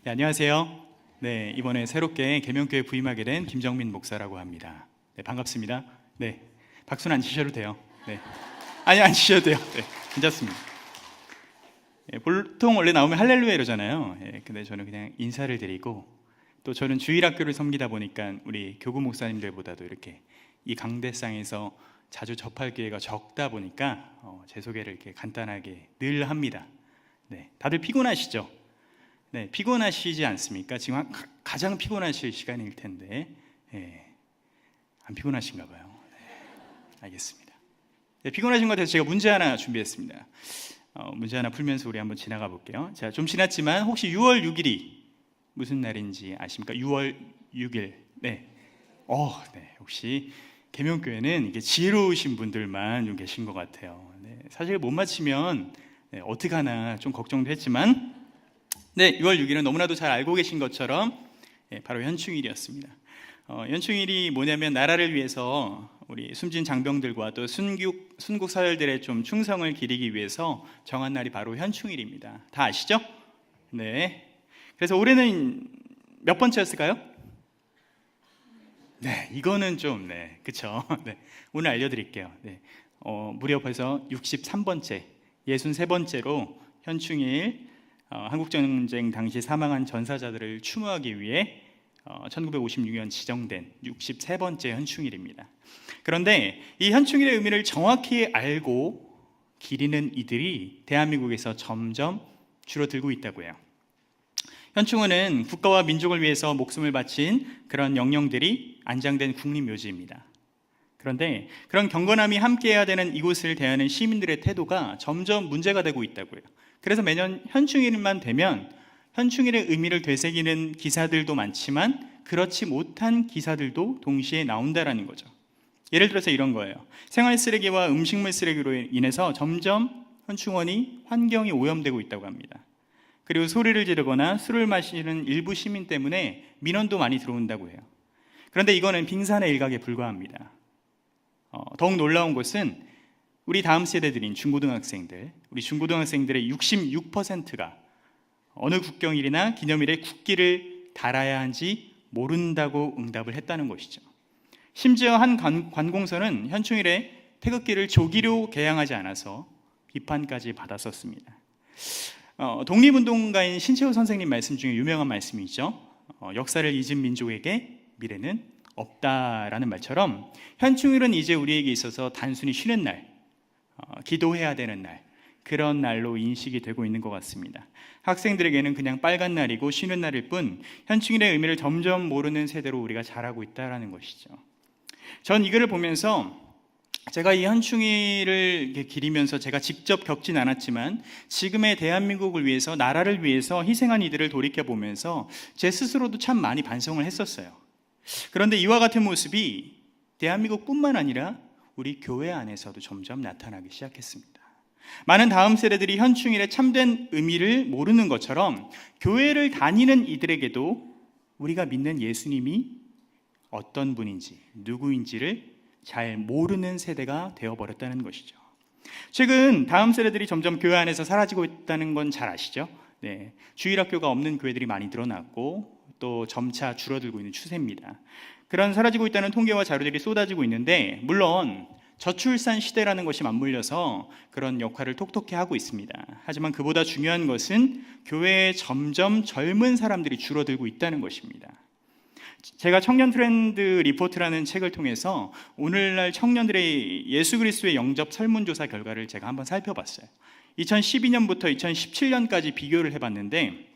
네, 안녕하세요. 네, 이번에 새롭게 계명교회 부임하게 된 김정민 목사라고 합니다. 네, 반갑습니다. 네, 박수는 안 치셔도 돼요. 네, 아니 안 치셔도 돼요. 네, 괜찮습니다. 네, 보통 원래 나오면 할렐루야 이러잖아요. 네, 근데 저는 그냥 인사를 드리고 또 저는 주일학교를 섬기다 보니까 우리 교구 목사님들보다도 이렇게 이 강대상에서 자주 접할 기회가 적다 보니까 제 소개를 이렇게 간단하게 늘 합니다. 네, 다들 피곤하시죠? 네, 피곤하시지 않습니까? 지금 가장 피곤하실 시간일 텐데, 안 피곤하신가 봐요. 네, 알겠습니다. 네, 피곤하신 것 같아서 제가 문제 하나 준비했습니다. 문제 하나 풀면서 우리 한번 지나가 볼게요. 자, 좀 지났지만 혹시 6월 6일이 무슨 날인지 아십니까? 6월 6일. 네. 네. 혹시 계명교회는 이게 지혜로우신 분들만 좀 계신 것 같아요. 네, 사실 못 맞히면 어떡하나 좀 걱정도 했지만, 네, 6월 6일은 너무나도 잘 알고 계신 것처럼 바로 현충일이었습니다. 현충일이 뭐냐면 나라를 위해서 우리 숨진 장병들과 또 순국 서열들의 좀 충성을 기리기 위해서 정한 날이 바로 현충일입니다. 다 아시죠? 네. 그래서 올해는 몇 번째였을까요? 네, 이거는 좀, 네, 그쵸. 네, 오늘 알려드릴게요. 네, 무려 벌써 63번째, 63번째로 현충일, 한국전쟁 당시 사망한 전사자들을 추모하기 위해 1956년 지정된 63번째 현충일입니다. 그런데 이 현충일의 의미를 정확히 알고 기리는 이들이 대한민국에서 점점 줄어들고 있다고 해요. 현충원은 국가와 민족을 위해서 목숨을 바친 그런 영령들이 안장된 국립묘지입니다. 그런데 그런 경건함이 함께해야 되는 이곳을 대하는 시민들의 태도가 점점 문제가 되고 있다고요. 그래서 매년 현충일만 되면 현충일의 의미를 되새기는 기사들도 많지만 그렇지 못한 기사들도 동시에 나온다라는 거죠. 예를 들어서 이런 거예요. 생활 쓰레기와 음식물 쓰레기로 인해서 점점 현충원이 환경이 오염되고 있다고 합니다. 그리고 소리를 지르거나 술을 마시는 일부 시민 때문에 민원도 많이 들어온다고 해요. 그런데 이거는 빙산의 일각에 불과합니다. 더욱 놀라운 것은 우리 다음 세대들인 중고등학생들, 우리 중고등학생들의 66%가 어느 국경일이나 기념일에 국기를 달아야 한지 모른다고 응답을 했다는 것이죠. 심지어 한 관공서는 현충일에 태극기를 조기로 개양하지 않아서 비판까지 받았었습니다. 독립운동가인 신채호 선생님 말씀 중에 유명한 말씀이죠. 역사를 잊은 민족에게 미래는 없다라는 말처럼 현충일은 이제 우리에게 있어서 단순히 쉬는 날, 기도해야 되는 날, 그런 날로 인식이 되고 있는 것 같습니다. 학생들에게는 그냥 빨간 날이고 쉬는 날일 뿐 현충일의 의미를 점점 모르는 세대로 우리가 자라고 있다는 것이죠. 전 이거를 보면서 제가 이 현충일을 기리면서 제가 직접 겪진 않았지만 지금의 대한민국을 위해서, 나라를 위해서 희생한 이들을 돌이켜보면서 제 스스로도 참 많이 반성을 했었어요. 그런데 이와 같은 모습이 대한민국뿐만 아니라 우리 교회 안에서도 점점 나타나기 시작했습니다. 많은 다음 세대들이 현충일의 참된 의미를 모르는 것처럼 교회를 다니는 이들에게도 우리가 믿는 예수님이 어떤 분인지, 누구인지를 잘 모르는 세대가 되어버렸다는 것이죠. 최근 다음 세대들이 점점 교회 안에서 사라지고 있다는 건 잘 아시죠? 네, 주일학교가 없는 교회들이 많이 늘어났고 또 점차 줄어들고 있는 추세입니다. 그런 사라지고 있다는 통계와 자료들이 쏟아지고 있는데, 물론 저출산 시대라는 것이 맞물려서 그런 역할을 톡톡히 하고 있습니다. 하지만 그보다 중요한 것은 교회에 점점 젊은 사람들이 줄어들고 있다는 것입니다. 제가 청년 트렌드 리포트라는 책을 통해서 오늘날 청년들의 예수 그리스도의 영접 설문조사 결과를 제가 한번 살펴봤어요. 2012년부터 2017년까지 비교를 해봤는데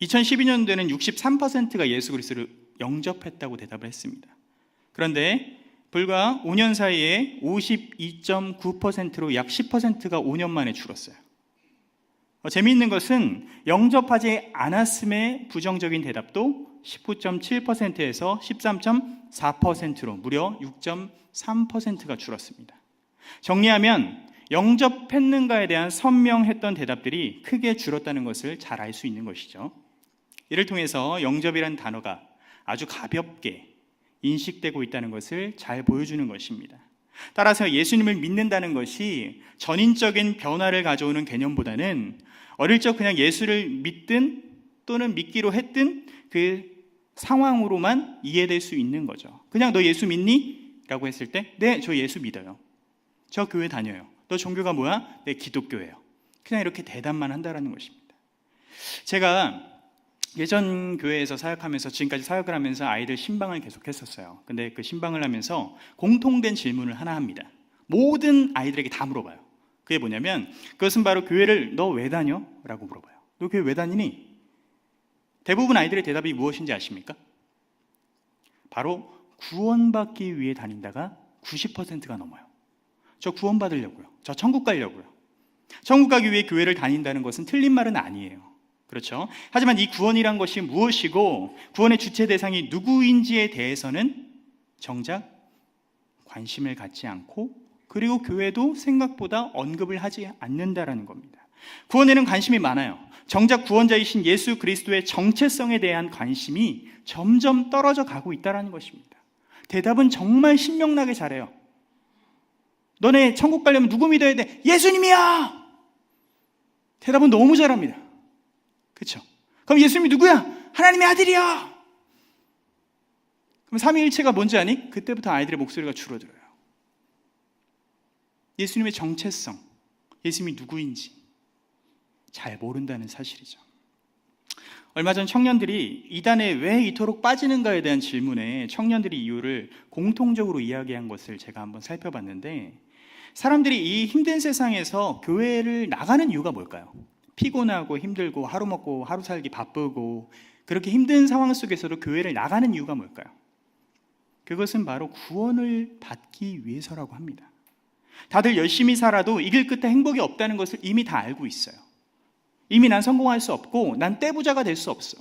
2012년도에는 63%가 예수 그리스도를 영접했다고 대답을 했습니다. 그런데 불과 5년 사이에 52.9%로 약 10%가 5년 만에 줄었어요. 재미있는 것은 영접하지 않았음의 부정적인 대답도 19.7%에서 13.4%로 무려 6.3%가 줄었습니다. 정리하면 영접했는가에 대한 선명했던 대답들이 크게 줄었다는 것을 잘 알 수 있는 것이죠. 이를 통해서 영접이란 단어가 아주 가볍게 인식되고 있다는 것을 잘 보여주는 것입니다. 따라서 예수님을 믿는다는 것이 전인적인 변화를 가져오는 개념보다는 어릴 적 그냥 예수를 믿든 또는 믿기로 했든 그 상황으로만 이해될 수 있는 거죠. 그냥 너 예수 믿니? 라고 했을 때 네, 저 예수 믿어요. 저 교회 다녀요. 너 종교가 뭐야? 네, 기독교예요. 그냥 이렇게 대답만 한다는 것입니다. 제가 예전 교회에서 사역하면서 지금까지 사역을 하면서 아이들 신방을 계속 했었어요. 근데 그 신방을 하면서 공통된 질문을 하나 합니다. 모든 아이들에게 다 물어봐요. 그게 뭐냐면 그것은 바로 교회를 너 왜 다녀? 라고 물어봐요. 너 교회 왜 다니니? 대부분 아이들의 대답이 무엇인지 아십니까? 바로 구원받기 위해 다닌다가 90%가 넘어요. 저 구원받으려고요. 저 천국 가려고요. 천국 가기 위해 교회를 다닌다는 것은 틀린 말은 아니에요. 그렇죠? 하지만 이 구원이란 것이 무엇이고 구원의 주체 대상이 누구인지에 대해서는 정작 관심을 갖지 않고 그리고 교회도 생각보다 언급을 하지 않는다라는 겁니다. 구원에는 관심이 많아요. 정작 구원자이신 예수 그리스도의 정체성에 대한 관심이 점점 떨어져 가고 있다는 것입니다. 대답은 정말 신명나게 잘해요. 너네 천국 가려면 누구 믿어야 돼? 예수님이야! 대답은 너무 잘합니다. 그렇죠? 그럼 예수님이 누구야? 하나님의 아들이야! 그럼 삼위일체가 뭔지 아니? 그때부터 아이들의 목소리가 줄어들어요. 예수님의 정체성, 예수님이 누구인지 잘 모른다는 사실이죠. 얼마 전 청년들이 이단에 왜 이토록 빠지는가에 대한 질문에 청년들이 이유를 공통적으로 이야기한 것을 제가 한번 살펴봤는데 사람들이 이 힘든 세상에서 교회를 나가는 이유가 뭘까요? 피곤하고 힘들고 하루 먹고 하루 살기 바쁘고 그렇게 힘든 상황 속에서도 교회를 나가는 이유가 뭘까요? 그것은 바로 구원을 받기 위해서라고 합니다. 다들 열심히 살아도 이 길 끝에 행복이 없다는 것을 이미 다 알고 있어요. 이미 난 성공할 수 없고 난 떼부자가 될 수 없어.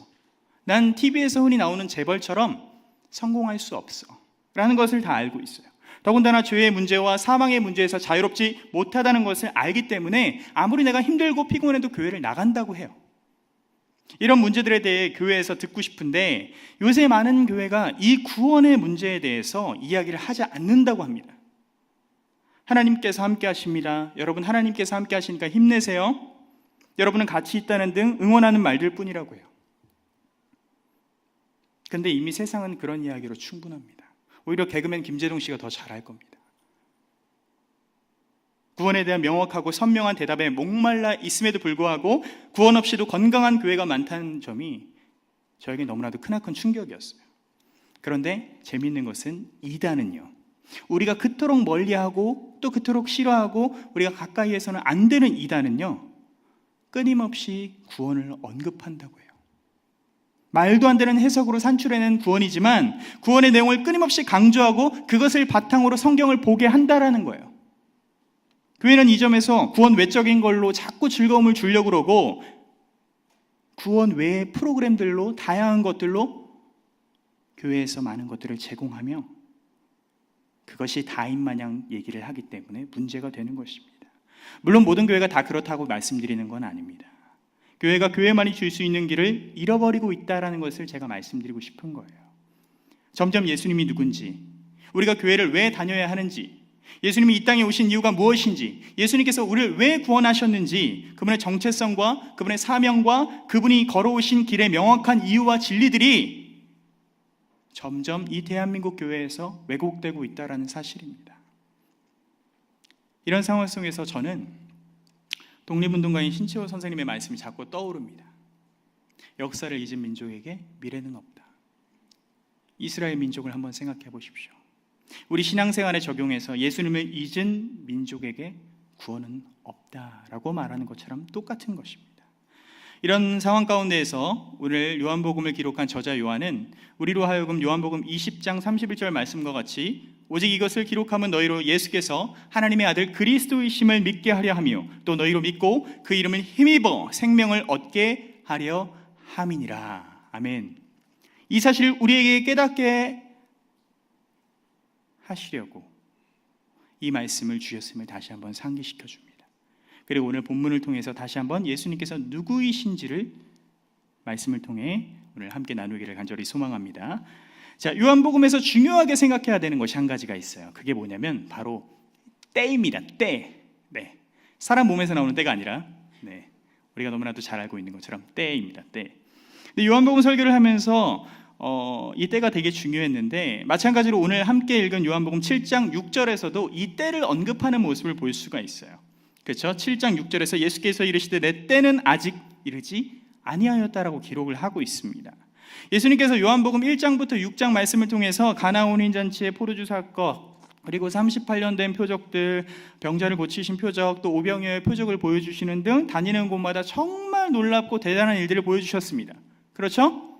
난 TV에서 흔히 나오는 재벌처럼 성공할 수 없어 라는 것을 다 알고 있어요. 더군다나 죄의 문제와 사망의 문제에서 자유롭지 못하다는 것을 알기 때문에 아무리 내가 힘들고 피곤해도 교회를 나간다고 해요. 이런 문제들에 대해 교회에서 듣고 싶은데 요새 많은 교회가 이 구원의 문제에 대해서 이야기를 하지 않는다고 합니다. 하나님께서 함께 하십니다. 여러분 하나님께서 함께 하시니까 힘내세요. 여러분은 같이 있다는 등 응원하는 말들 뿐이라고 해요. 근데 이미 세상은 그런 이야기로 충분합니다. 오히려 개그맨 김재동 씨가 더 잘할 겁니다. 구원에 대한 명확하고 선명한 대답에 목말라 있음에도 불구하고 구원 없이도 건강한 교회가 많다는 점이 저에게 너무나도 크나큰 충격이었어요. 그런데 재미있는 것은 이단은요, 우리가 그토록 멀리하고 또 그토록 싫어하고 우리가 가까이에서는 안 되는 이단은요, 끊임없이 구원을 언급한다고 해요. 말도 안 되는 해석으로 산출해낸 구원이지만 구원의 내용을 끊임없이 강조하고 그것을 바탕으로 성경을 보게 한다라는 거예요. 교회는 이 점에서 구원 외적인 걸로 자꾸 즐거움을 주려고 그러고 구원 외의 프로그램들로 다양한 것들로 교회에서 많은 것들을 제공하며 그것이 다인 마냥 얘기를 하기 때문에 문제가 되는 것입니다. 물론 모든 교회가 다 그렇다고 말씀드리는 건 아닙니다. 교회가 교회만이 줄 수 있는 길을 잃어버리고 있다는 것을 제가 말씀드리고 싶은 거예요. 점점 예수님이 누군지, 우리가 교회를 왜 다녀야 하는지, 예수님이 이 땅에 오신 이유가 무엇인지, 예수님께서 우리를 왜 구원하셨는지, 그분의 정체성과 그분의 사명과 그분이 걸어오신 길의 명확한 이유와 진리들이 점점 이 대한민국 교회에서 왜곡되고 있다는 사실입니다. 이런 상황 속에서 저는 독립운동가인 신치호 선생님의 말씀이 자꾸 떠오릅니다. 역사를 잊은 민족에게 미래는 없다. 이스라엘 민족을 한번 생각해 보십시오. 우리 신앙생활에 적용해서 예수님을 잊은 민족에게 구원은 없다라고 말하는 것처럼 똑같은 것입니다. 이런 상황 가운데에서 오늘 요한복음을 기록한 저자 요한은 우리로 하여금 요한복음 20장 31절 말씀과 같이 오직 이것을 기록함은 너희로 예수께서 하나님의 아들 그리스도이심을 믿게 하려 하며 또 너희로 믿고 그 이름을 힘입어 생명을 얻게 하려 함이니라. 아멘. 이 사실을 우리에게 깨닫게 하시려고 이 말씀을 주셨음을 다시 한번 상기시켜 줍니다. 그리고 오늘 본문을 통해서 다시 한번 예수님께서 누구이신지를 말씀을 통해 오늘 함께 나누기를 간절히 소망합니다. 자, 요한복음에서 중요하게 생각해야 되는 것이 한 가지가 있어요. 그게 뭐냐면 바로 때입니다. 때. 네. 사람 몸에서 나오는 때가 아니라 우리가 너무나도 잘 알고 있는 것처럼 때입니다. 때. 근데 요한복음 설교를 하면서 이 때가 되게 중요했는데, 마찬가지로 오늘 함께 읽은 요한복음 7장 6절에서도 이 때를 언급하는 모습을 볼 수가 있어요. 그렇죠? 7장 6절에서 예수께서 이르시되 내 때는 아직 이르지 아니하였다라고 기록을 하고 있습니다. 예수님께서 요한복음 1장부터 6장 말씀을 통해서 가나 혼인잔치의 포도주 사건, 그리고 38년 된 표적들, 병자를 고치신 표적, 또 오병이어의 표적을 보여주시는 등 다니는 곳마다 정말 놀랍고 대단한 일들을 보여주셨습니다. 그렇죠?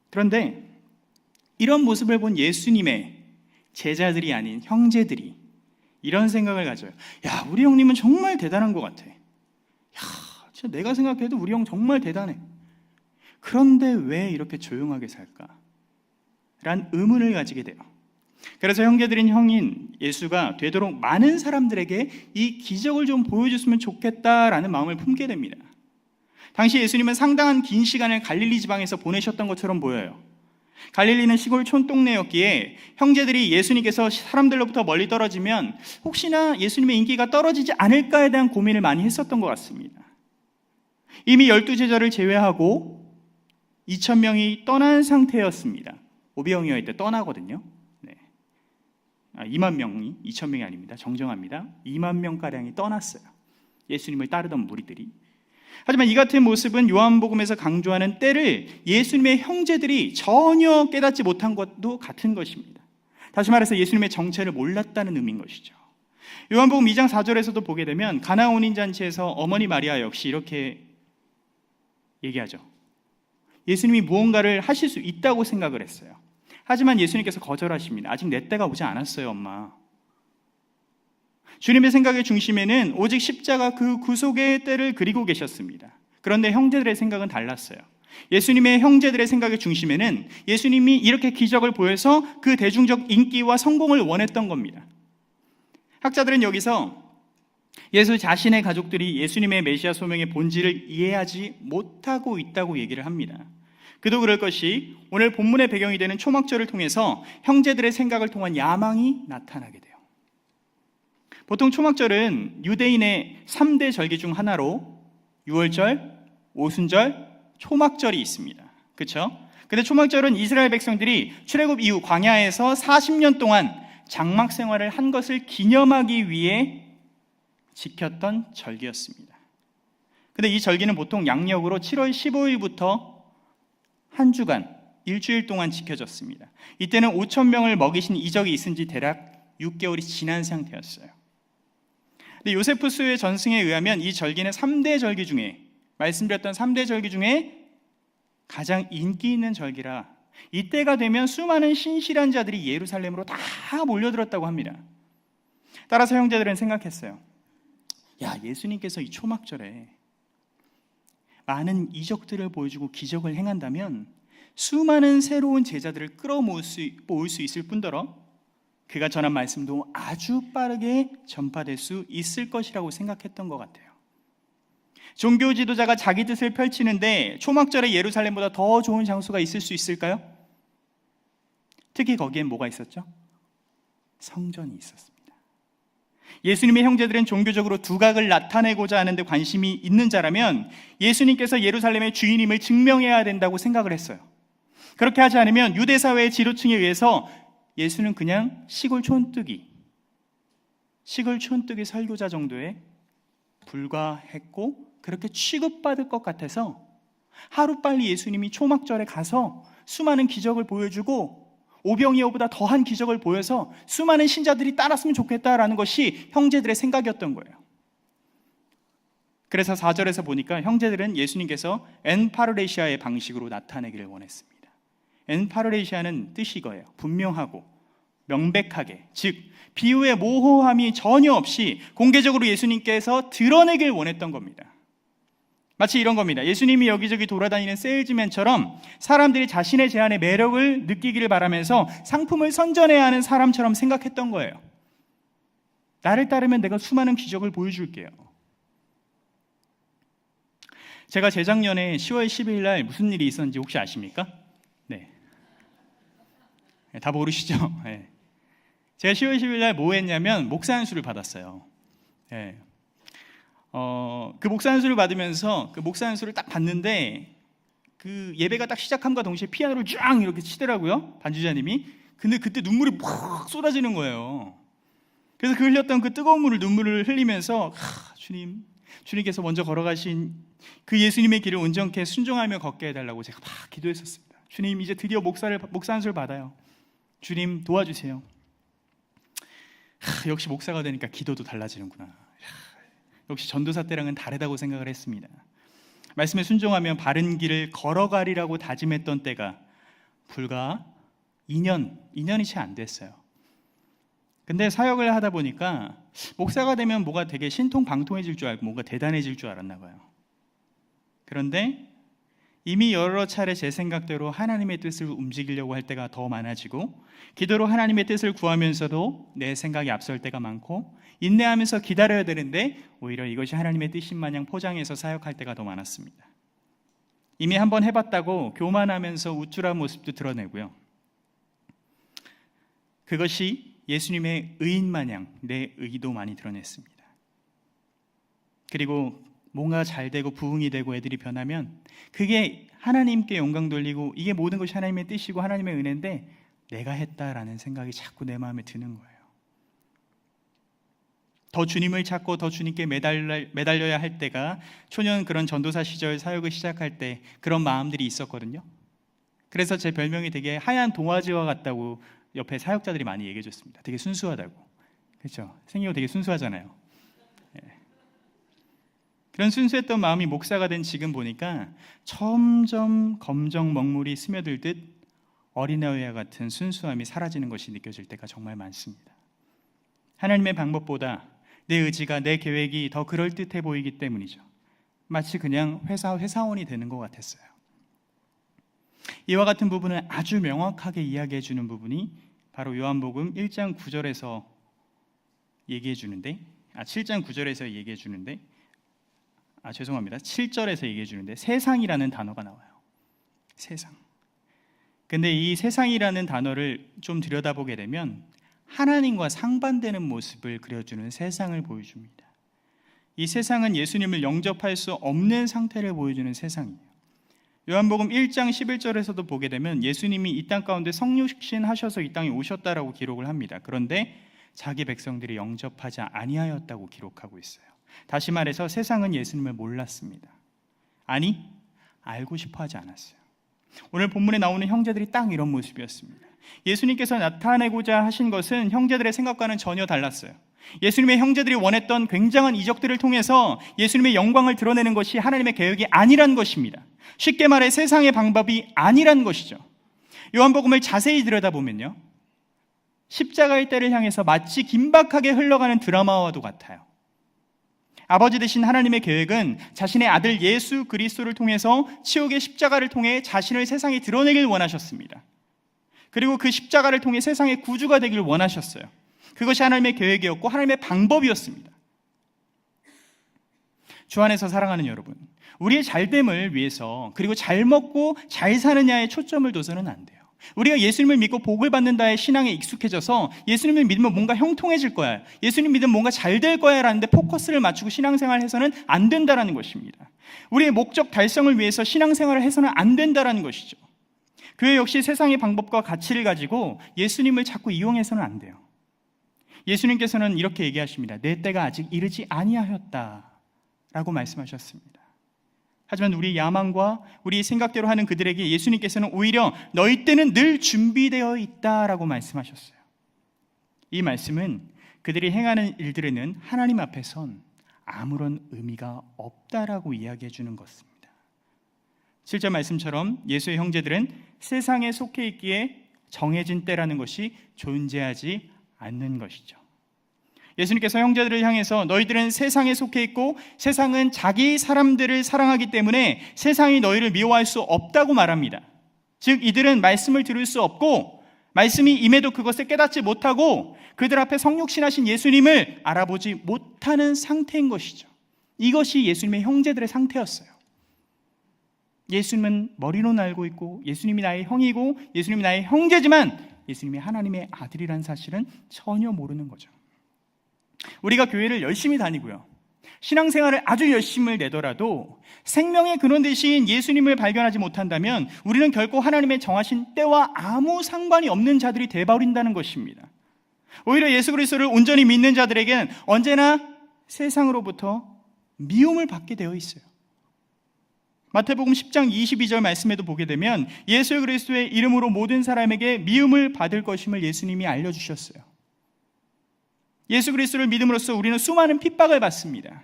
그런데 이런 모습을 본 예수님의 제자들이 아닌 형제들이 이런 생각을 가져요. 야, 우리 형님은 정말 대단한 것 같아. 야, 진짜 내가 생각해도 우리 형 정말 대단해. 그런데 왜 이렇게 조용하게 살까? 라는 의문을 가지게 돼요. 그래서 형제들인 형인 예수가 되도록 많은 사람들에게 이 기적을 좀 보여줬으면 좋겠다라는 마음을 품게 됩니다. 당시 예수님은 상당한 긴 시간을 갈릴리 지방에서 보내셨던 것처럼 보여요. 갈릴리는 시골 촌동네였기에 형제들이 예수님께서 사람들로부터 멀리 떨어지면 혹시나 예수님의 인기가 떨어지지 않을까에 대한 고민을 많이 했었던 것 같습니다. 이미 12제자를 제외하고 2,000명이 떠난 상태였습니다. 오병이어일 때 떠나거든요. 2만 명이, 2,000명이 아닙니다. 정정합니다. 2만 명가량이 떠났어요. 예수님을 따르던 무리들이. 하지만 이 같은 모습은 요한복음에서 강조하는 때를 예수님의 형제들이 전혀 깨닫지 못한 것도 같은 것입니다. 다시 말해서 예수님의 정체를 몰랐다는 의미인 것이죠. 요한복음 2장 4절에서도 보게 되면 가나 혼인잔치에서 어머니 마리아 역시 이렇게 얘기하죠. 예수님이 무언가를 하실 수 있다고 생각을 했어요. 하지만 예수님께서 거절하십니다. 아직 내 때가 오지 않았어요, 엄마. 주님의 생각의 중심에는 오직 십자가 그 구속의 때를 그리고 계셨습니다. 그런데 형제들의 생각은 달랐어요. 예수님의 형제들의 생각의 중심에는 예수님이 이렇게 기적을 보여서 그 대중적 인기와 성공을 원했던 겁니다. 학자들은 여기서 예수 자신의 가족들이 예수님의 메시아 소명의 본질을 이해하지 못하고 있다고 얘기를 합니다. 그도 그럴 것이 오늘 본문의 배경이 되는 초막절을 통해서 형제들의 생각을 통한 야망이 나타나게 돼요. 보통 초막절은 유대인의 3대 절기 중 하나로 유월절, 오순절, 초막절이 있습니다. 그렇죠? 근데 초막절은 이스라엘 백성들이 출애굽 이후 광야에서 40년 동안 장막 생활을 한 것을 기념하기 위해 지켰던 절기였습니다. 근데 이 절기는 보통 양력으로 7월 15일부터 한 주간, 일주일 동안 지켜졌습니다. 이때는 5,000명을 먹이신 이적이 있은 지 대략 6개월이 지난 상태였어요. 근데 요세푸스의 전승에 의하면 이 절기는 3대 절기 중에, 말씀드렸던 3대 절기 중에 가장 인기 있는 절기라 이때가 되면 수많은 신실한 자들이 예루살렘으로 다 몰려들었다고 합니다. 따라서 형제들은 생각했어요. 야, 예수님께서 이 초막절에 많은 이적들을 보여주고 기적을 행한다면 수많은 새로운 제자들을 끌어모을 수 있을 뿐더러 그가 전한 말씀도 아주 빠르게 전파될 수 있을 것이라고 생각했던 것 같아요. 종교 지도자가 자기 뜻을 펼치는데 초막절에 예루살렘보다 더 좋은 장소가 있을 수 있을까요? 특히 거기엔 뭐가 있었죠? 성전이 있었습니다. 예수님의 형제들은 종교적으로 두각을 나타내고자 하는데 관심이 있는 자라면 예수님께서 예루살렘의 주인임을 증명해야 된다고 생각을 했어요. 그렇게 하지 않으면 유대사회의 지도층에 의해서 예수는 그냥 시골 촌뜨기 설교자 정도에 불과했고 그렇게 취급받을 것 같아서 하루빨리 예수님이 초막절에 가서 수많은 기적을 보여주고 오병이어보다 더한 기적을 보여서 수많은 신자들이 따랐으면 좋겠다라는 것이 형제들의 생각이었던 거예요. 그래서 4절에서 보니까 형제들은 예수님께서 엔파르레시아의 방식으로 나타내기를 원했습니다. 엔파르레시아는 뜻이 이거예요. 분명하고 명백하게, 즉 비유의 모호함이 전혀 없이 공개적으로 예수님께서 드러내길 원했던 겁니다. 마치 이런 겁니다. 예수님이 여기저기 돌아다니는 세일즈맨처럼 사람들이 자신의 제안의 매력을 느끼기를 바라면서 상품을 선전해야 하는 사람처럼 생각했던 거예요. 나를 따르면 내가 수많은 기적을 보여줄게요. 제가 재작년에 10월 12일 날 무슨 일이 있었는지 혹시 아십니까? 네. 다 모르시죠? 네. 제가 10월 10일 날 뭐 했냐면 목사 안수를 받았어요. 네. 그 목사 안수를 받으면서 그 목사 안수를 딱 받는데 그 예배가 딱 시작함과 동시에 피아노를 쫙 이렇게 치더라고요, 반주자님이. 근데 그때 눈물이 팍 쏟아지는 거예요. 그래서 그 흘렸던 그 뜨거운 눈물을 흘리면서 주님께서 먼저 걸어가신 그 예수님의 길을 온전케 순종하며 걷게 해달라고 제가 막 기도했었습니다. 주님, 이제 드디어 목사 안수를 받아요. 주님 도와주세요. 역시 목사가 되니까 기도도 달라지는구나. 역시 전도사 때랑은 다르다고 생각을 했습니다. 말씀에 순종하며 바른 길을 걸어가리라고 다짐했던 때가 불과 2년이 채 안 됐어요. 근데 사역을 하다 보니까 목사가 되면 뭐가 되게 신통방통해질 줄 알고 뭔가 대단해질 줄 알았나 봐요. 그런데 이미 여러 차례 제 생각대로 하나님의 뜻을 움직이려고 할 때가 더 많아지고, 기도로 하나님의 뜻을 구하면서도 내 생각이 앞설 때가 많고, 인내하면서 기다려야 되는데 오히려 이것이 하나님의 뜻인 마냥 포장해서 사역할 때가 더 많았습니다. 이미 한번 해봤다고 교만하면서 우쭐한 모습도 드러내고요. 그것이 예수님의 의인 마냥 내 의도 많이 드러냈습니다. 그리고 뭔가 잘 되고 부흥이 되고 애들이 변하면 그게 하나님께 영광 돌리고 이게 모든 것이 하나님의 뜻이고 하나님의 은혜인데 내가 했다라는 생각이 자꾸 내 마음에 드는 거예요. 더 주님을 찾고 더 주님께 매달려야 할 때가 초년 그런 전도사 시절 사역을 시작할 때 그런 마음들이 있었거든요. 그래서 제 별명이 되게 하얀 동아지와 같다고 옆에 사역자들이 많이 얘기해 줬습니다. 되게 순수하다고. 그렇죠? 생기고 되게 순수하잖아요. 그런 순수했던 마음이 목사가 된 지금 보니까 점점 검정 먹물이 스며들듯 어린아이와 같은 순수함이 사라지는 것이 느껴질 때가 정말 많습니다. 하나님의 방법보다 내 의지가, 내 계획이 더 그럴듯해 보이기 때문이죠. 마치 그냥 회사원이 되는 것 같았어요. 이와 같은 부분을 아주 명확하게 이야기해 주는 부분이 바로 요한복음 1장 9절에서 얘기해 주는데 7장 9절에서 얘기해 주는데 7절에서 얘기해 주는데 세상이라는 단어가 나와요. 세상. 근데 이 세상이라는 단어를 좀 들여다보게 되면 하나님과 상반되는 모습을 그려주는 세상을 보여줍니다. 이 세상은 예수님을 영접할 수 없는 상태를 보여주는 세상이에요. 요한복음 1장 11절에서도 보게 되면 예수님이 이 땅 가운데 성육신 하셔서 이 땅에 오셨다라고 기록을 합니다. 그런데 자기 백성들이 영접하지 아니하였다고 기록하고 있어요. 다시 말해서 세상은 예수님을 몰랐습니다. 아니, 알고 싶어 하지 않았어요. 오늘 본문에 나오는 형제들이 딱 이런 모습이었습니다. 예수님께서 나타내고자 하신 것은 형제들의 생각과는 전혀 달랐어요. 예수님의 형제들이 원했던 굉장한 이적들을 통해서 예수님의 영광을 드러내는 것이 하나님의 계획이 아니란 것입니다. 쉽게 말해 세상의 방법이 아니란 것이죠. 요한복음을 자세히 들여다보면요, 십자가의 때를 향해서 마치 긴박하게 흘러가는 드라마와도 같아요. 아버지 되신 하나님의 계획은 자신의 아들 예수 그리스도를 통해서 치욕의 십자가를 통해 자신을 세상에 드러내길 원하셨습니다. 그리고 그 십자가를 통해 세상의 구주가 되길 원하셨어요. 그것이 하나님의 계획이었고 하나님의 방법이었습니다. 주 안에서 사랑하는 여러분, 우리의 잘됨을 위해서 그리고 잘 먹고 잘 사느냐에 초점을 둬서는 안 돼요. 우리가 예수님을 믿고 복을 받는다의 신앙에 익숙해져서 예수님을 믿으면 뭔가 형통해질 거야, 예수님 믿으면 뭔가 잘 될 거야 라는데 포커스를 맞추고 신앙생활을 해서는 안 된다는 것입니다. 우리의 목적 달성을 위해서 신앙생활을 해서는 안 된다는 것이죠. 교회 역시 세상의 방법과 가치를 가지고 예수님을 자꾸 이용해서는 안 돼요. 예수님께서는 이렇게 얘기하십니다. 내 때가 아직 이르지 아니하였다 라고 말씀하셨습니다. 하지만 우리 야망과 우리 생각대로 하는 그들에게 예수님께서는 오히려 너희 때는 늘 준비되어 있다라고 말씀하셨어요. 이 말씀은 그들이 행하는 일들에는 하나님 앞에선 아무런 의미가 없다라고 이야기해 주는 것입니다. 7절 말씀처럼 예수의 형제들은 세상에 속해 있기에 정해진 때라는 것이 존재하지 않는 것이죠. 예수님께서 형제들을 향해서 너희들은 세상에 속해 있고 세상은 자기 사람들을 사랑하기 때문에 세상이 너희를 미워할 수 없다고 말합니다. 즉 이들은 말씀을 들을 수 없고 말씀이 임해도 그것을 깨닫지 못하고 그들 앞에 성육신하신 예수님을 알아보지 못하는 상태인 것이죠. 이것이 예수님의 형제들의 상태였어요. 예수님은 머리로는 알고 있고 예수님이 나의 형이고 예수님이 나의 형제지만 예수님이 하나님의 아들이라는 사실은 전혀 모르는 거죠. 우리가 교회를 열심히 다니고요, 신앙생활을 아주 열심을 내더라도 생명의 근원 되신 예수님을 발견하지 못한다면 우리는 결코 하나님의 정하신 때와 아무 상관이 없는 자들이 되어버린다는 것입니다. 오히려 예수 그리스도를 온전히 믿는 자들에게는 언제나 세상으로부터 미움을 받게 되어 있어요. 마태복음 10장 22절 말씀에도 보게 되면 예수 그리스도의 이름으로 모든 사람에게 미움을 받을 것임을 예수님이 알려주셨어요. 예수 그리스도를 믿음으로써 우리는 수많은 핍박을 받습니다.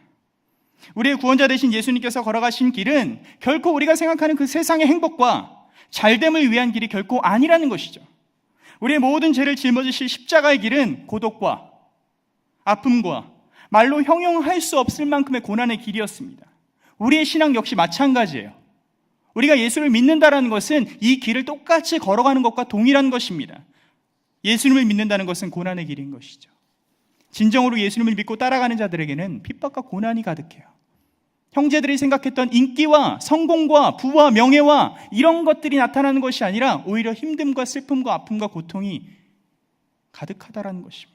우리의 구원자 되신 예수님께서 걸어가신 길은 결코 우리가 생각하는 그 세상의 행복과 잘됨을 위한 길이 결코 아니라는 것이죠. 우리의 모든 죄를 짊어지실 십자가의 길은 고독과 아픔과 말로 형용할 수 없을 만큼의 고난의 길이었습니다. 우리의 신앙 역시 마찬가지예요. 우리가 예수를 믿는다는 것은 이 길을 똑같이 걸어가는 것과 동일한 것입니다. 예수님을 믿는다는 것은 고난의 길인 것이죠. 진정으로 예수님을 믿고 따라가는 자들에게는 핍박과 고난이 가득해요. 형제들이 생각했던 인기와 성공과 부와 명예와 이런 것들이 나타나는 것이 아니라 오히려 힘듦과 슬픔과 아픔과 고통이 가득하다라는 것입니다.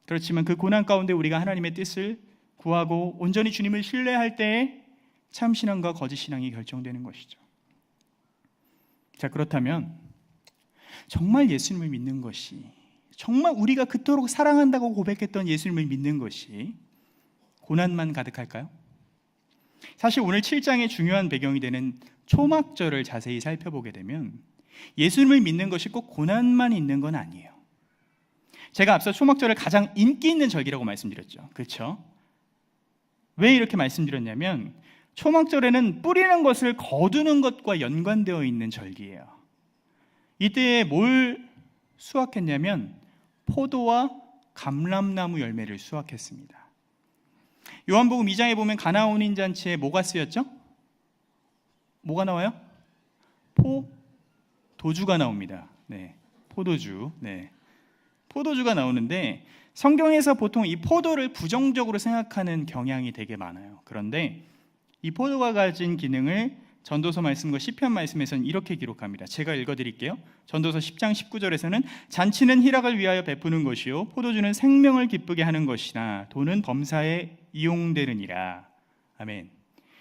그렇지만 그 고난 가운데 우리가 하나님의 뜻을 구하고 온전히 주님을 신뢰할 때에 참신앙과 거짓신앙이 결정되는 것이죠. 자, 그렇다면 정말 예수님을 믿는 것이, 정말 우리가 그토록 사랑한다고 고백했던 예수님을 믿는 것이 고난만 가득할까요? 사실 오늘 7장의 중요한 배경이 되는 초막절을 자세히 살펴보게 되면 예수님을 믿는 것이 꼭 고난만 있는 건 아니에요. 제가 앞서 초막절을 가장 인기 있는 절기라고 말씀드렸죠. 그렇죠? 왜 이렇게 말씀드렸냐면 초막절에는 뿌리는 것을 거두는 것과 연관되어 있는 절기예요. 이때에 뭘 수확했냐면 포도와 감람나무 열매를 수확했습니다. 요한복음 2장에 보면 가나온 잔치에 뭐가 쓰였죠? 뭐가 나와요? 포도주가 나옵니다. 네, 포도주. 네, 포도주가 나오는데 성경에서 보통 이 포도를 부정적으로 생각하는 경향이 되게 많아요. 그런데 이 포도가 가진 기능을 전도서 말씀과 시편 말씀에서는 이렇게 기록합니다. 제가 읽어드릴게요. 전도서 10장 19절에서는 잔치는 희락을 위하여 베푸는 것이요 포도주는 생명을 기쁘게 하는 것이나 도는 범사에 이용되느니라. 아멘.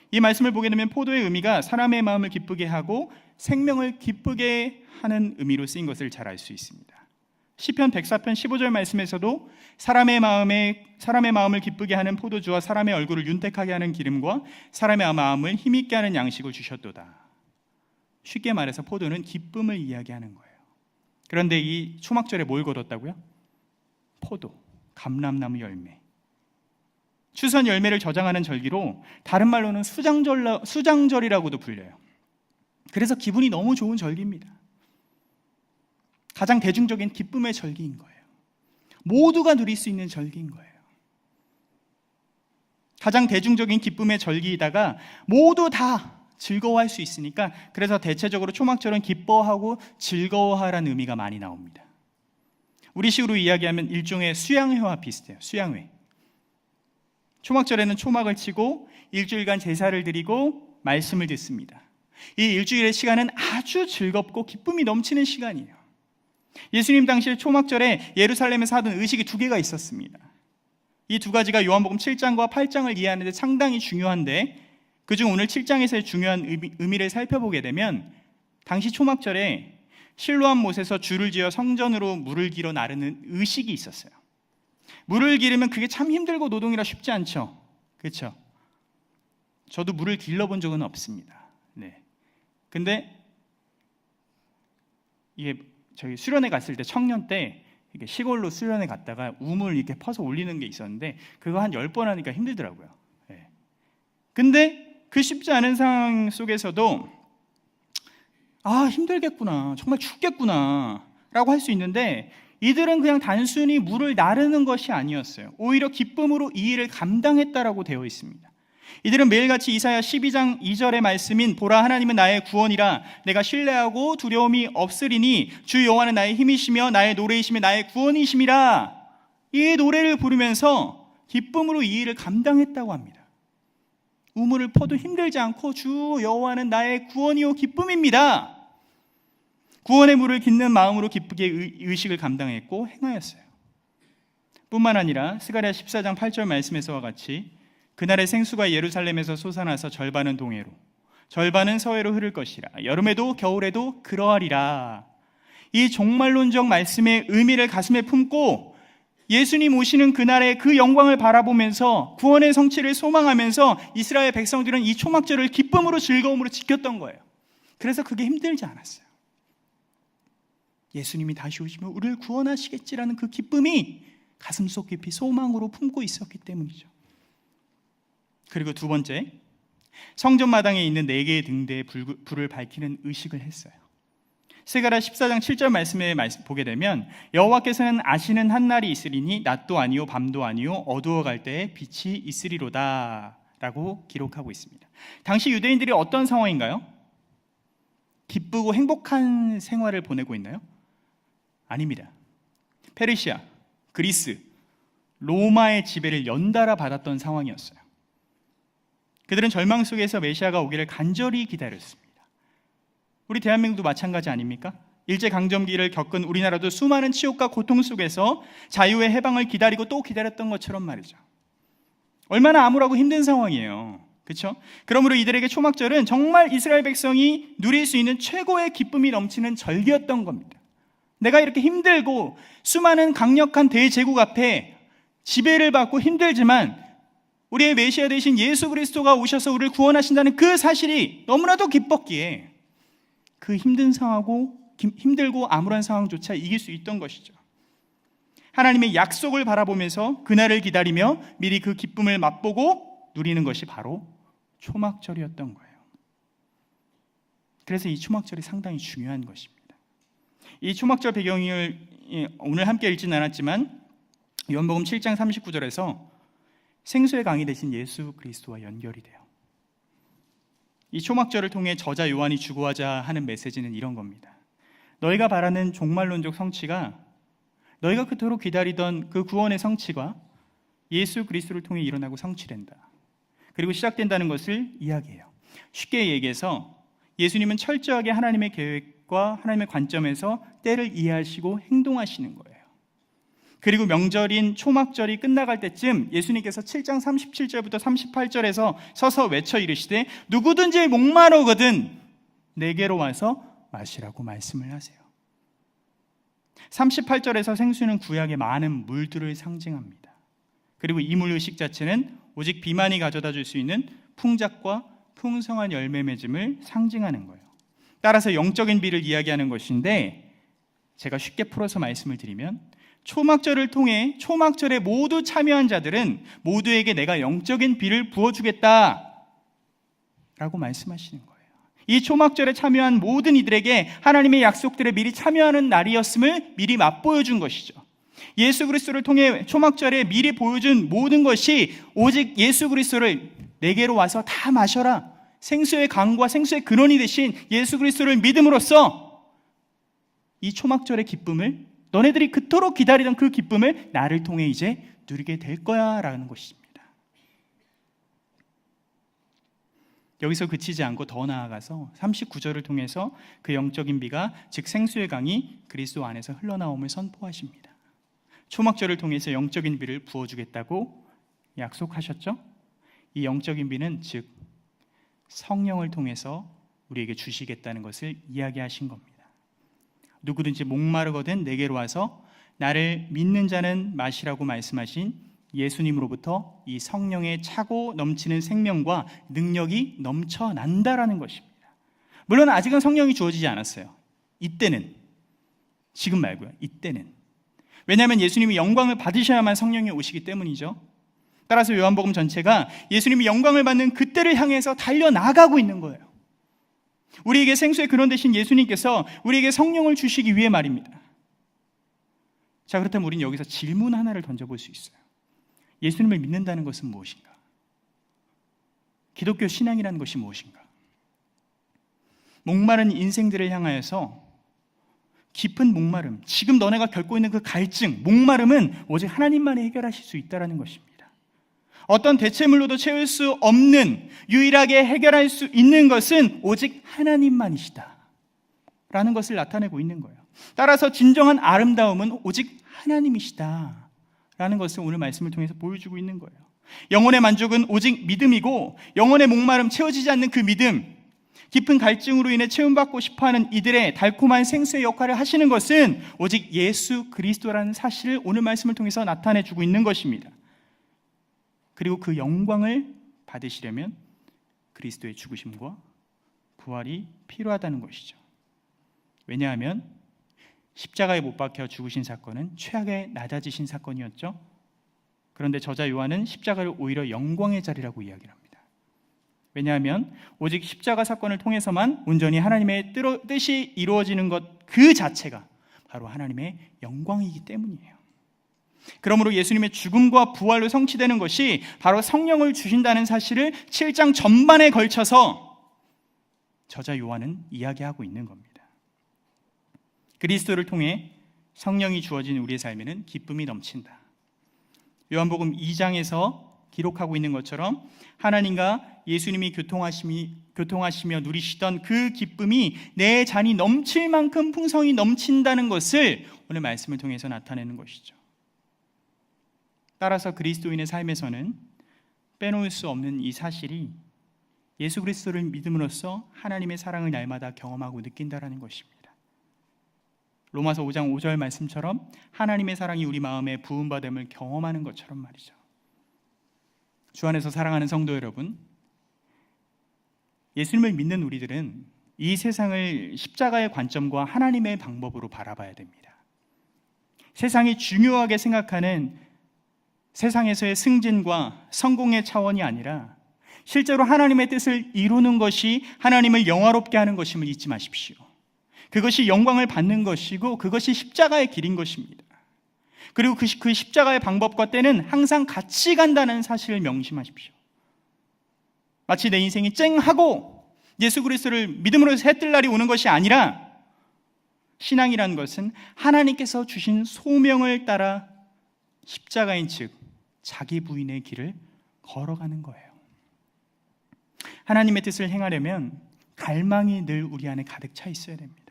이 말씀을 보게 되면 포도의 의미가 사람의 마음을 기쁘게 하고 생명을 기쁘게 하는 의미로 쓰인 것을 잘 알 수 있습니다. 시편 104편 15절 말씀에서도 사람의 마음을 기쁘게 하는 포도주와 사람의 얼굴을 윤택하게 하는 기름과 사람의 마음을 힘있게 하는 양식을 주셨도다. 쉽게 말해서 포도는 기쁨을 이야기하는 거예요. 그런데 이 초막절에 뭘 거뒀다고요? 포도, 감람나무 열매. 추수한 열매를 저장하는 절기로 다른 말로는 수장절이라고도 불려요. 그래서 기분이 너무 좋은 절기입니다. 가장 대중적인 기쁨의 절기인 거예요. 모두가 누릴 수 있는 절기인 거예요. 가장 대중적인 기쁨의 절기이다가 모두 다 즐거워할 수 있으니까 그래서 대체적으로 초막절은 기뻐하고 즐거워하라는 의미가 많이 나옵니다. 우리식으로 이야기하면 일종의 수양회와 비슷해요. 수양회. 초막절에는 초막을 치고 일주일간 제사를 드리고 말씀을 듣습니다. 이 일주일의 시간은 아주 즐겁고 기쁨이 넘치는 시간이에요. 예수님 당시 초막절에 예루살렘에서 하던 의식이 두 개가 있었습니다. 이 두 가지가 요한복음 7장과 8장을 이해하는 데 상당히 중요한데 그중 오늘 7장에서의 중요한 의미를 살펴보게 되면 당시 초막절에 실로암 못에서 줄을 지어 성전으로 물을 길어 나르는 의식이 있었어요. 물을 기르면 그게 참 힘들고 노동이라 쉽지 않죠. 그렇죠? 저도 물을 길러본 적은 없습니다. 네. 근데 이게 저희 수련회 갔을 때 청년 때 이렇게 시골로 수련회 갔다가 우물 이렇게 퍼서 올리는 게 있었는데 그거 한 10번 하니까 힘들더라고요. 네. 근데 그 쉽지 않은 상황 속에서도 힘들겠구나, 정말 춥겠구나 라고 할 수 있는데 이들은 그냥 단순히 물을 나르는 것이 아니었어요. 오히려 기쁨으로 이 일을 감당했다라고 되어 있습니다. 이들은 매일같이 이사야 12장 2절의 말씀인 보라 하나님은 나의 구원이라 내가 신뢰하고 두려움이 없으리니 주 여호와는 나의 힘이시며 나의 노래이시며 나의 구원이심이라 이 노래를 부르면서 기쁨으로 이 일을 감당했다고 합니다. 우물을 퍼도 힘들지 않고 주 여호와는 나의 구원이요 기쁨입니다. 구원의 물을 깃는 마음으로 기쁘게 의식을 감당했고 행하였어요. 뿐만 아니라 스가랴 14장 8절 말씀에서와 같이 그날의 생수가 예루살렘에서 솟아나서 절반은 동해로 절반은 서해로 흐를 것이라. 여름에도 겨울에도 그러하리라. 이 종말론적 말씀의 의미를 가슴에 품고 예수님 오시는 그날의 그 영광을 바라보면서 구원의 성취를 소망하면서 이스라엘 백성들은 이 초막절을 기쁨으로 즐거움으로 지켰던 거예요. 그래서 그게 힘들지 않았어요. 예수님이 다시 오시면 우리를 구원하시겠지라는 그 기쁨이 가슴속 깊이 소망으로 품고 있었기 때문이죠. 그리고 두 번째, 성전 마당에 있는 4개의 등대에 불을 밝히는 의식을 했어요. 스가랴 14장 7절 말씀에 보게 되면 여호와께서는 아시는 한 날이 있으리니 낮도 아니요 밤도 아니요 어두워갈 때에 빛이 있으리로다 라고 기록하고 있습니다. 당시 유대인들이 어떤 상황인가요? 기쁘고 행복한 생활을 보내고 있나요? 아닙니다. 페르시아, 그리스, 로마의 지배를 연달아 받았던 상황이었어요. 그들은 절망 속에서 메시아가 오기를 간절히 기다렸습니다. 우리 대한민국도 마찬가지 아닙니까? 일제강점기를 겪은 우리나라도 수많은 치욕과 고통 속에서 자유의 해방을 기다리고 또 기다렸던 것처럼 말이죠. 얼마나 암울하고 힘든 상황이에요. 그렇죠? 그러므로 이들에게 초막절은 정말 이스라엘 백성이 누릴 수 있는 최고의 기쁨이 넘치는 절기였던 겁니다. 내가 이렇게 힘들고 수많은 강력한 대제국 앞에 지배를 받고 힘들지만 우리의 메시아 되신 예수 그리스도가 오셔서 우리를 구원하신다는 그 사실이 너무나도 기뻤기에 그 힘들고 암울한 상황조차 이길 수 있던 것이죠. 하나님의 약속을 바라보면서 그날을 기다리며 미리 그 기쁨을 맛보고 누리는 것이 바로 초막절이었던 거예요. 그래서 이 초막절이 상당히 중요한 것입니다. 이 초막절 배경을 오늘 함께 읽지는 않았지만 요한복음 7장 39절에서 생수의 강이 되신 예수 그리스도와 연결이 돼요. 이 초막절을 통해 저자 요한이 주고하자 하는 메시지는 이런 겁니다. 너희가 바라는 종말론적 성취가 너희가 그토록 기다리던 그 구원의 성취가 예수 그리스도를 통해 일어나고 성취된다. 그리고 시작된다는 것을 이야기해요. 쉽게 얘기해서 예수님은 철저하게 하나님의 계획과 하나님의 관점에서 때를 이해하시고 행동하시는 거예요. 그리고 명절인 초막절이 끝나갈 때쯤 예수님께서 7장 37절부터 38절에서 서서 외쳐 이르시되 누구든지 목마르거든 내게로 와서 마시라고 말씀을 하세요. 38절에서 생수는 구약의 많은 물들을 상징합니다. 그리고 이 물의식 자체는 오직 비만이 가져다 줄 수 있는 풍작과 풍성한 열매 맺음을 상징하는 거예요. 따라서 영적인 비를 이야기하는 것인데 제가 쉽게 풀어서 말씀을 드리면 초막절을 통해 초막절에 모두 참여한 자들은 모두에게 내가 영적인 비를 부어주겠다 라고 말씀하시는 거예요. 이 초막절에 참여한 모든 이들에게 하나님의 약속들에 미리 참여하는 날이었음을 미리 맛보여준 것이죠. 예수 그리스도를 통해 초막절에 미리 보여준 모든 것이 오직 예수 그리스도를 내게로 와서 다 마셔라, 생수의 강과 생수의 근원이 되신 예수 그리스도를 믿음으로써 이 초막절의 기쁨을, 너네들이 그토록 기다리던 그 기쁨을 나를 통해 이제 누리게 될 거야 라는 것입니다. 여기서 그치지 않고 더 나아가서 39절을 통해서 그 영적인 비가 즉 생수의 강이 그리스도 안에서 흘러나옴을 선포하십니다. 초막절을 통해서 영적인 비를 부어주겠다고 약속하셨죠? 이 영적인 비는 즉 성령을 통해서 우리에게 주시겠다는 것을 이야기하신 겁니다. 누구든지 목마르거든 내게로 와서 나를 믿는 자는 마시라고 말씀하신 예수님으로부터 이 성령의 차고 넘치는 생명과 능력이 넘쳐난다라는 것입니다. 물론 아직은 성령이 주어지지 않았어요. 이때는, 지금 말고요. 이때는. 왜냐하면 예수님이 영광을 받으셔야만 성령이 오시기 때문이죠. 따라서 요한복음 전체가 예수님이 영광을 받는 그때를 향해서 달려나가고 있는 거예요. 우리에게 생수의 근원 되신 예수님께서 우리에게 성령을 주시기 위해 말입니다. 자, 그렇다면 우리는 여기서 질문 하나를 던져볼 수 있어요. 예수님을 믿는다는 것은 무엇인가? 기독교 신앙이라는 것이 무엇인가? 목마른 인생들을 향하여서 깊은 목마름, 지금 너네가 겪고 있는 그 갈증, 목마름은 오직 하나님만이 해결하실 수 있다는 것입니다. 어떤 대체물로도 채울 수 없는, 유일하게 해결할 수 있는 것은 오직 하나님만이시다 라는 것을 나타내고 있는 거예요. 따라서 진정한 아름다움은 오직 하나님이시다 라는 것을 오늘 말씀을 통해서 보여주고 있는 거예요. 영혼의 만족은 오직 믿음이고 영혼의 목마름 채워지지 않는 그 믿음, 깊은 갈증으로 인해 채움받고 싶어하는 이들의 달콤한 생수의 역할을 하시는 것은 오직 예수 그리스도라는 사실을 오늘 말씀을 통해서 나타내주고 있는 것입니다. 그리고 그 영광을 받으시려면 그리스도의 죽으심과 부활이 필요하다는 것이죠. 왜냐하면 십자가에 못 박혀 죽으신 사건은 최악에 낮아지신 사건이었죠. 그런데 저자 요한은 십자가를 오히려 영광의 자리라고 이야기를 합니다. 왜냐하면 오직 십자가 사건을 통해서만 온전히 하나님의 뜻이 이루어지는 것 그 자체가 바로 하나님의 영광이기 때문이에요. 그러므로 예수님의 죽음과 부활로 성취되는 것이 바로 성령을 주신다는 사실을 7장 전반에 걸쳐서 저자 요한은 이야기하고 있는 겁니다. 그리스도를 통해 성령이 주어진 우리의 삶에는 기쁨이 넘친다. 요한복음 2장에서 기록하고 있는 것처럼 하나님과 예수님이 교통하시며 누리시던 그 기쁨이 내 잔이 넘칠 만큼 풍성히 넘친다는 것을 오늘 말씀을 통해서 나타내는 것이죠. 따라서 그리스도인의 삶에서는 빼놓을 수 없는 이 사실이 예수 그리스도를 믿음으로써 하나님의 사랑을 날마다 경험하고 느낀다라는 것입니다. 로마서 5장 5절 말씀처럼 하나님의 사랑이 우리 마음에 부음받음을 경험하는 것처럼 말이죠. 주 안에서 사랑하는 성도 여러분, 예수님을 믿는 우리들은 이 세상을 십자가의 관점과 하나님의 방법으로 바라봐야 됩니다. 세상이 중요하게 생각하는 세상에서의 승진과 성공의 차원이 아니라 실제로 하나님의 뜻을 이루는 것이 하나님을 영화롭게 하는 것임을 잊지 마십시오. 그것이 영광을 받는 것이고 그것이 십자가의 길인 것입니다. 그리고 그 십자가의 방법과 때는 항상 같이 간다는 사실을 명심하십시오. 마치 내 인생이 쨍하고 예수 그리스도를 믿음으로 해뜰 날이 오는 것이 아니라 신앙이라는 것은 하나님께서 주신 소명을 따라 십자가인 즉 자기 부인의 길을 걸어가는 거예요. 하나님의 뜻을 행하려면 갈망이 늘 우리 안에 가득 차 있어야 됩니다.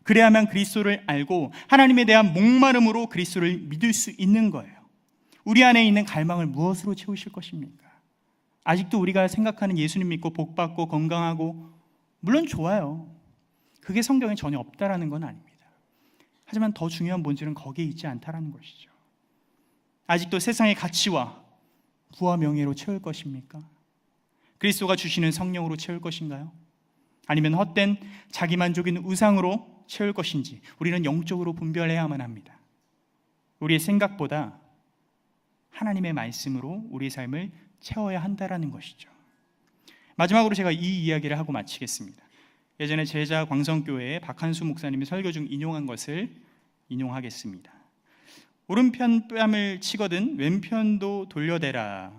그래야만 그리스도를 알고 하나님에 대한 목마름으로 그리스도를 믿을 수 있는 거예요. 우리 안에 있는 갈망을 무엇으로 채우실 것입니까? 아직도 우리가 생각하는 예수님 믿고 복받고 건강하고 물론 좋아요. 그게 성경에 전혀 없다라는 건 아닙니다. 하지만 더 중요한 본질은 거기에 있지 않다라는 것이죠. 아직도 세상의 가치와 부와 명예로 채울 것입니까? 그리스도가 주시는 성령으로 채울 것인가요? 아니면 헛된 자기만족인 우상으로 채울 것인지 우리는 영적으로 분별해야만 합니다. 우리의 생각보다 하나님의 말씀으로 우리의 삶을 채워야 한다라는 것이죠. 마지막으로 제가 이 이야기를 하고 마치겠습니다. 예전에 제자 광성교회의 박한수 목사님이 설교 중 인용한 것을 인용하겠습니다. 오른편 뺨을 치거든 왼편도 돌려대라.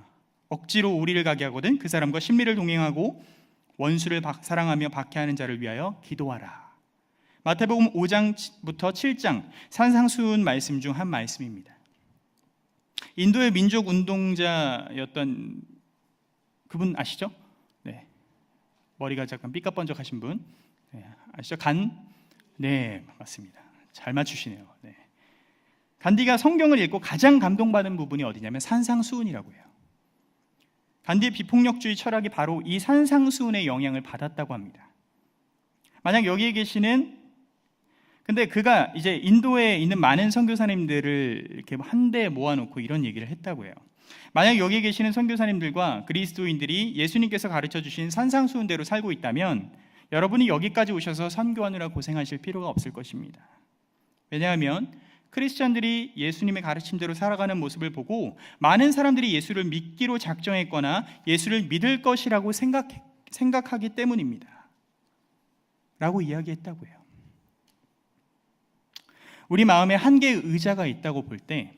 억지로 우리를 가게 하거든 그 사람과 심리를 동행하고 원수를 사랑하며 박해하는 자를 위하여 기도하라. 마태복음 5장부터 7장 산상수훈 말씀 중 한 말씀입니다. 인도의 민족 운동자였던 그분 아시죠? 네. 머리가 잠깐 삐까번쩍하신 분. 네. 아시죠? 네, 맞습니다. 잘 맞추시네요. 네. 간디가 성경을 읽고 가장 감동받은 부분이 어디냐면 산상수훈이라고 해요. 간디의 비폭력주의 철학이 바로 이 산상수훈의 영향을 받았다고 합니다. 만약 여기에 계시는 근데 그가 이제 인도에 있는 많은 선교사님들을 이렇게 한데 모아놓고 이런 얘기를 했다고 해요. 만약 여기에 계시는 선교사님들과 그리스도인들이 예수님께서 가르쳐 주신 산상수훈대로 살고 있다면 여러분이 여기까지 오셔서 선교하느라 고생하실 필요가 없을 것입니다. 왜냐하면 크리스찬들이 예수님의 가르침대로 살아가는 모습을 보고 많은 사람들이 예수를 믿기로 작정했거나 예수를 믿을 것이라고 생각하기 때문입니다. 라고 이야기했다고 해요. 우리 마음에 한 개의 의자가 있다고 볼 때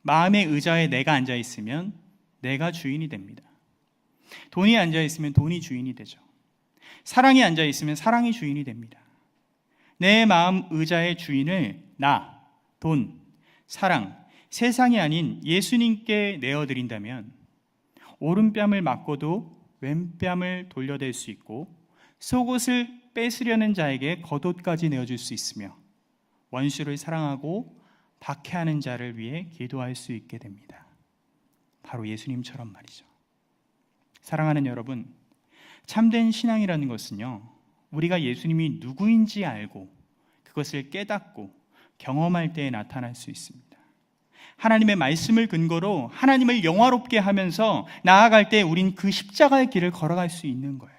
마음의 의자에 내가 앉아있으면 내가 주인이 됩니다. 돈이 앉아있으면 돈이 주인이 되죠. 사랑이 앉아있으면 사랑이 주인이 됩니다. 내 마음 의자의 주인을 나, 돈, 사랑, 세상이 아닌 예수님께 내어드린다면 오른뺨을 맞고도 왼뺨을 돌려댈 수 있고 속옷을 뺏으려는 자에게 겉옷까지 내어줄 수 있으며 원수를 사랑하고 박해하는 자를 위해 기도할 수 있게 됩니다. 바로 예수님처럼 말이죠. 사랑하는 여러분, 참된 신앙이라는 것은요, 우리가 예수님이 누구인지 알고 그것을 깨닫고 경험할 때에 나타날 수 있습니다. 하나님의 말씀을 근거로 하나님을 영화롭게 하면서 나아갈 때 우린 그 십자가의 길을 걸어갈 수 있는 거예요.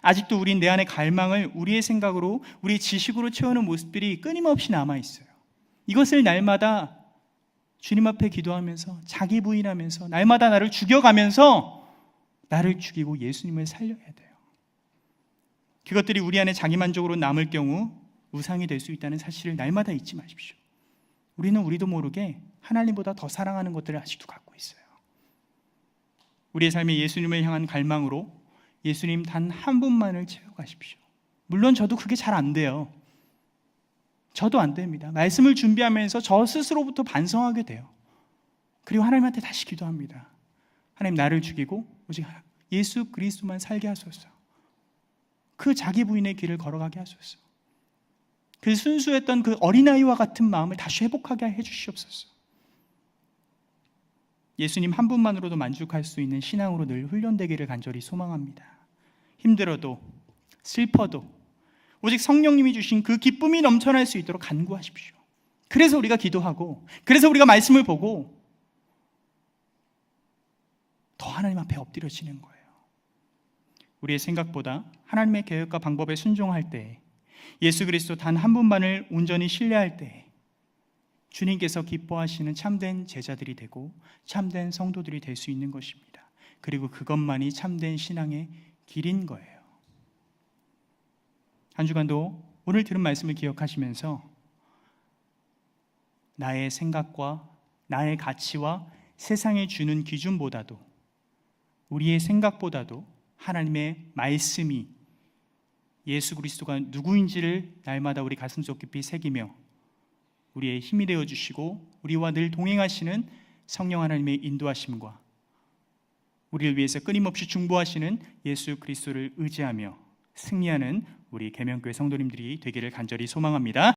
아직도 우린 내 안의 갈망을 우리의 생각으로, 우리의 지식으로 채우는 모습들이 끊임없이 남아있어요. 이것을 날마다 주님 앞에 기도하면서 자기 부인하면서 날마다 나를 죽여가면서 나를 죽이고 예수님을 살려야 돼요. 그것들이 우리 안에 자기만족으로 남을 경우 우상이 될 수 있다는 사실을 날마다 잊지 마십시오. 우리는 우리도 모르게 하나님보다 더 사랑하는 것들을 아직도 갖고 있어요. 우리의 삶에 예수님을 향한 갈망으로 예수님 단 한 분만을 채워가십시오. 물론 저도 그게 잘 안 돼요. 저도 안 됩니다. 말씀을 준비하면서 저 스스로부터 반성하게 돼요. 그리고 하나님한테 다시 기도합니다. 하나님, 나를 죽이고 오직 예수 그리스도만 살게 하소서. 그 자기 부인의 길을 걸어가게 하소서. 그 순수했던 그 어린아이와 같은 마음을 다시 회복하게 해주시옵소서. 예수님 한 분만으로도 만족할 수 있는 신앙으로 늘 훈련되기를 간절히 소망합니다. 힘들어도 슬퍼도 오직 성령님이 주신 그 기쁨이 넘쳐날 수 있도록 간구하십시오. 그래서 우리가 기도하고, 그래서 우리가 말씀을 보고 더 하나님 앞에 엎드려지는 거예요. 우리의 생각보다 하나님의 계획과 방법에 순종할 때, 예수 그리스도 단 한 분만을 온전히 신뢰할 때 주님께서 기뻐하시는 참된 제자들이 되고 참된 성도들이 될 수 있는 것입니다. 그리고 그것만이 참된 신앙의 길인 거예요. 한 주간도 오늘 들은 말씀을 기억하시면서 나의 생각과 나의 가치와 세상에 주는 기준보다도, 우리의 생각보다도 하나님의 말씀이, 예수 그리스도가 누구인지를 날마다 우리 가슴속 깊이 새기며 우리의 힘이 되어 주시고 우리와 늘 동행하시는 성령 하나님의 인도하심과 우리를 위해서 끊임없이 중보하시는 예수 그리스도를 의지하며 승리하는 우리 계명교회 성도님들이 되기를 간절히 소망합니다.